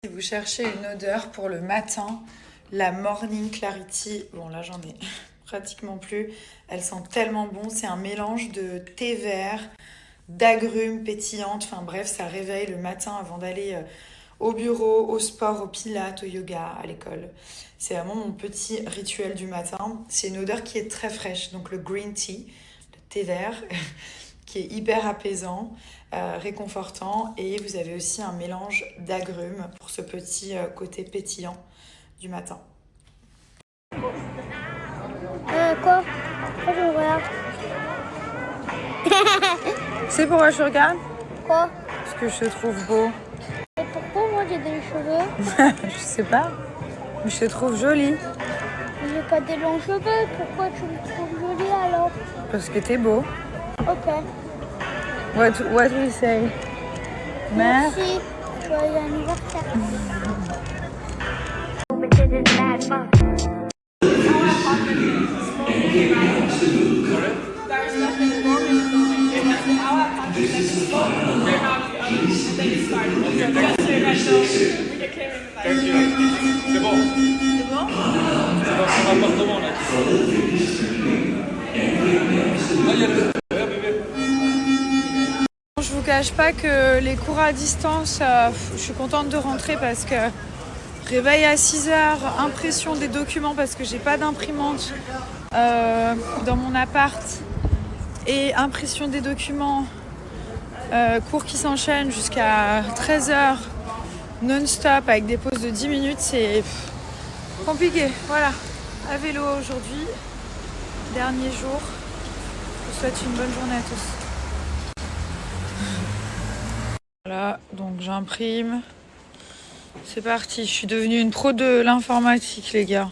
Si vous cherchez une odeur pour le matin, la Morning Clarity, bon là j'en ai pratiquement plus, elle sent tellement bon, c'est un mélange de thé vert, d'agrumes pétillantes, enfin bref, ça réveille le matin avant d'aller au bureau, au sport, au pilates, au yoga, à l'école. C'est vraiment mon petit rituel du matin. C'est une odeur qui est très fraîche, donc le green tea, le thé vert, qui est hyper apaisant, réconfortant. Et vous avez aussi un mélange d'agrumes pour ce petit côté pétillant du matin. Quoi? Pourquoi je regarde? C'est pourquoi je regarde? Quoi? Parce que je te trouve beau. Et pourquoi moi j'ai des cheveux? Je sais pas, mais je te trouve jolie. J'ai pas des longs cheveux, pourquoi tu me trouves jolie alors? Parce que t'es beau. Ok. What we say? Mère? Merci. Joyeux anniversaire. C'est bon. C'est bon? C'est dans son appartement là. Je vous cache pas que les cours à distance, je suis contente de rentrer parce que réveil à 6h, impression des documents parce que j'ai pas d'imprimante dans mon appart et impression des documents, cours qui s'enchaînent jusqu'à 13h non-stop avec des pauses de 10 minutes, c'est compliqué. Voilà, à vélo aujourd'hui, dernier jour. Je vous souhaite une bonne journée à tous. Voilà, donc j'imprime. C'est parti, je suis devenue une pro de l'informatique, les gars.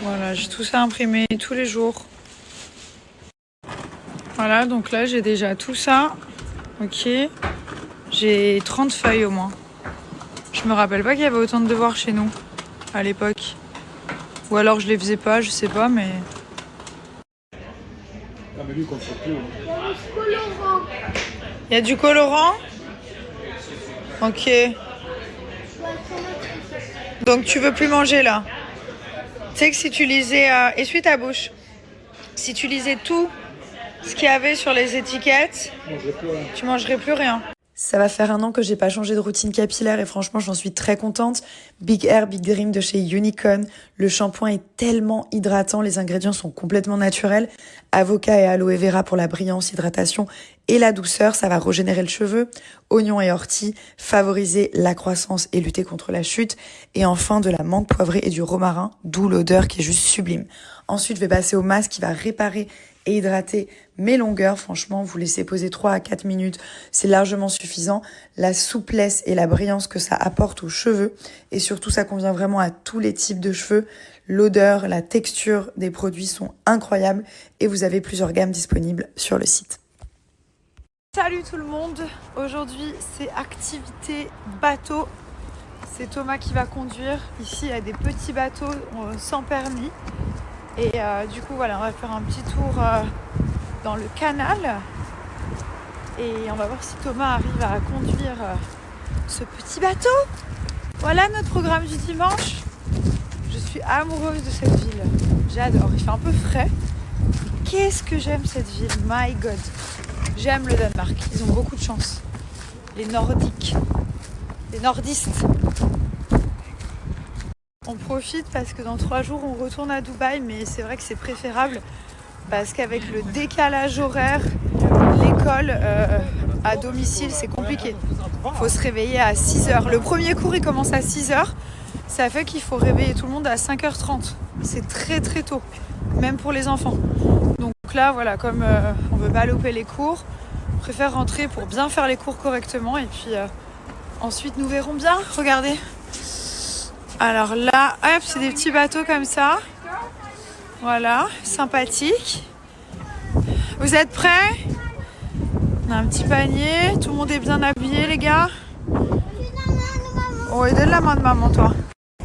Voilà, j'ai tout ça imprimé tous les jours. Voilà, donc là j'ai déjà tout ça. Ok. J'ai 30 feuilles au moins. Je me rappelle pas qu'il y avait autant de devoirs chez nous à l'époque. Ou alors je les faisais pas, je sais pas, mais... Ah mais lui qu'on fait plus. Il y a du colorant? Ok. Donc tu veux plus manger là? Tu sais que si tu lisais... essuie ta bouche. Si tu lisais tout ce qu'il y avait sur les étiquettes, tu mangerais plus rien. Ça va faire 1 an que j'ai pas changé de routine capillaire et franchement j'en suis très contente. Big Hair, Big Dream de chez Unicorn. Le shampoing est tellement hydratant, les ingrédients sont complètement naturels. Avocat et aloe vera pour la brillance, hydratation et la douceur, ça va régénérer le cheveu. Oignon et ortie, favoriser la croissance et lutter contre la chute. Et enfin de la menthe poivrée et du romarin, d'où l'odeur qui est juste sublime. Ensuite je vais passer au masque qui va réparer et hydrater mes longueurs. Franchement, vous laissez poser 3 à 4 minutes, c'est largement suffisant. La souplesse et la brillance que ça apporte aux cheveux et surtout ça convient vraiment à tous les types de cheveux. L'odeur, la texture des produits sont incroyables et vous avez plusieurs gammes disponibles sur le site. Salut tout le monde, aujourd'hui c'est activité bateau. C'est Thomas qui va conduire. Ici il y a des petits bateaux sans permis. Et du coup voilà, on va faire un petit tour dans le canal et on va voir si Thomas arrive à conduire ce petit bateau. Voilà notre programme du dimanche. Je suis amoureuse de cette ville, j'adore, il fait un peu frais. Qu'est-ce que j'aime cette ville, my god. J'aime le Danemark, ils ont beaucoup de chance. Les nordiques, les nordistes. On profite parce que dans 3 jours on retourne à Dubaï, mais c'est vrai que c'est préférable parce qu'avec le décalage horaire, l'école à domicile c'est compliqué. Il faut se réveiller à 6h. Le premier cours il commence à 6h, ça fait qu'il faut réveiller tout le monde à 5h30. C'est très très tôt, même pour les enfants. Donc là voilà, comme on veut pas louper les cours, on préfère rentrer pour bien faire les cours correctement et puis ensuite nous verrons bien. Regardez. Alors là, hop, c'est des petits bateaux comme ça. Voilà, sympathique. Vous êtes prêts? On a un petit panier, tout le monde est bien habillé les gars. Oh, et donne la main de maman toi.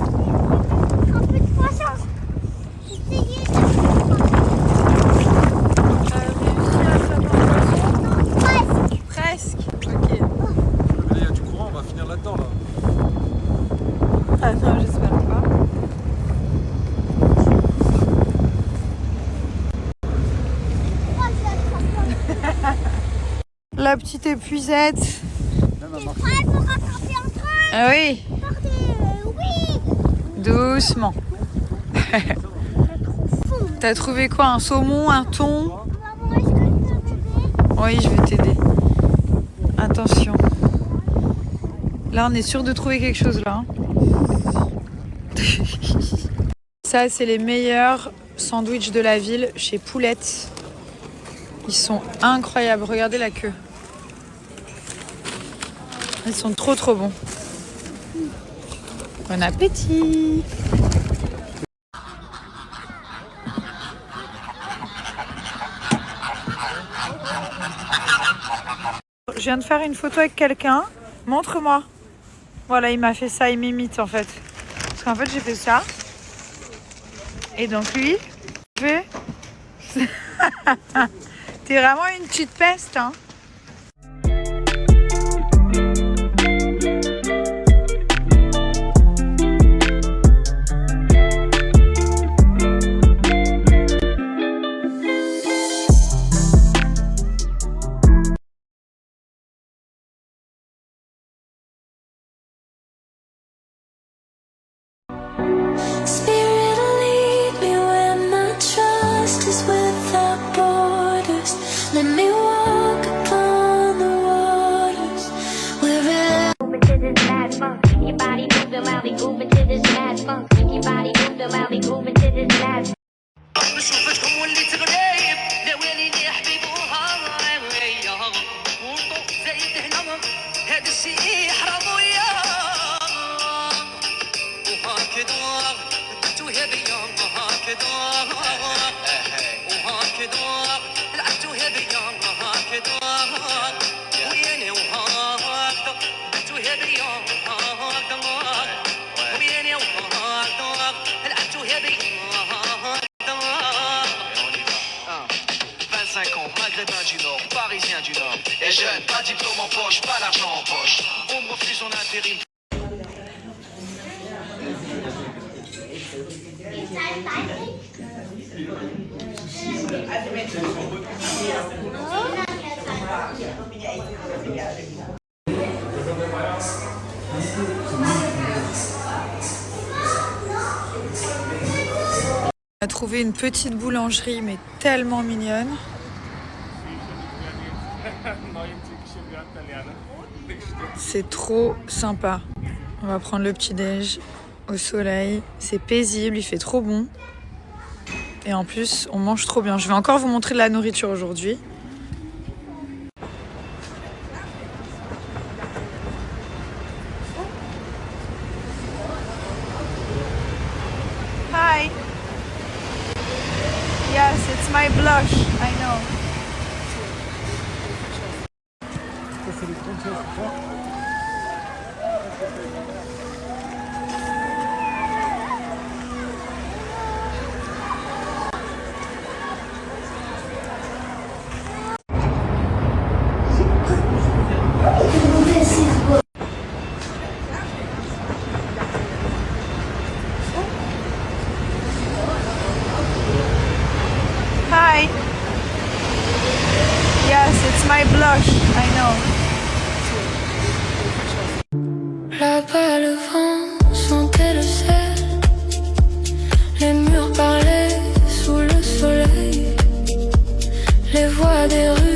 Un peu de croissance. Presque. Ok. Il y a du courant, on va finir là-dedans. Ah non, j'espère pas. La petite épuisette. T'es prête pour rattraper un train? Ah oui, Oui. doucement. T'as trouvé quoi? Un saumon, un thon? Maman, est-ce que je peux t'aider? Oui, je vais t'aider. Attention. Là, on est sûr de trouver quelque chose là. Ça, c'est les meilleurs sandwichs de la ville chez Poulette. Ils sont incroyables. Regardez la queue. Ils sont trop trop bons. Bon appétit! Je viens de faire une photo avec quelqu'un. Montre-moi. Voilà, il m'a fait ça, il m'imite en fait. Parce qu'en fait, j'ai fait ça. Et donc lui, je fais... T'es vraiment une petite peste, hein. Spirit, lead me where my trust is without borders. Let me walk upon the waters wherever. Moving to this mad funk, your body move the I'll be moving to this mad funk. Your body move the I'll be moving to this mad. بشوفتهم وليت غريب لواليني حبيبوها والضوء زايد هنا هذا الشيء يحرم وياه وهكذا بديتوها بيا وهكذا وهكذا لعبتوها بيا وهكذا وياني وهكذا بديتوها بيا وهكذا وياني وهكذا لعبتوها بيا 25 ans, maghrébin du Nord, parisien du Nord. Et jeune, pas diplôme en poche, pas l'argent en poche. On me refuse en intérim. On a trouvé une petite boulangerie, mais tellement mignonne. C'est trop sympa. On va prendre le petit-déj au soleil. C'est paisible, il fait trop bon. Et en plus, on mange trop bien. Je vais encore vous montrer de la nourriture aujourd'hui. Hi. Yes, it's my blush. I know. Hi. Yes, it's my blush. I know. Là-bas, le vent sentait le sel. Les murs parlaient sous le soleil. Les voix des rues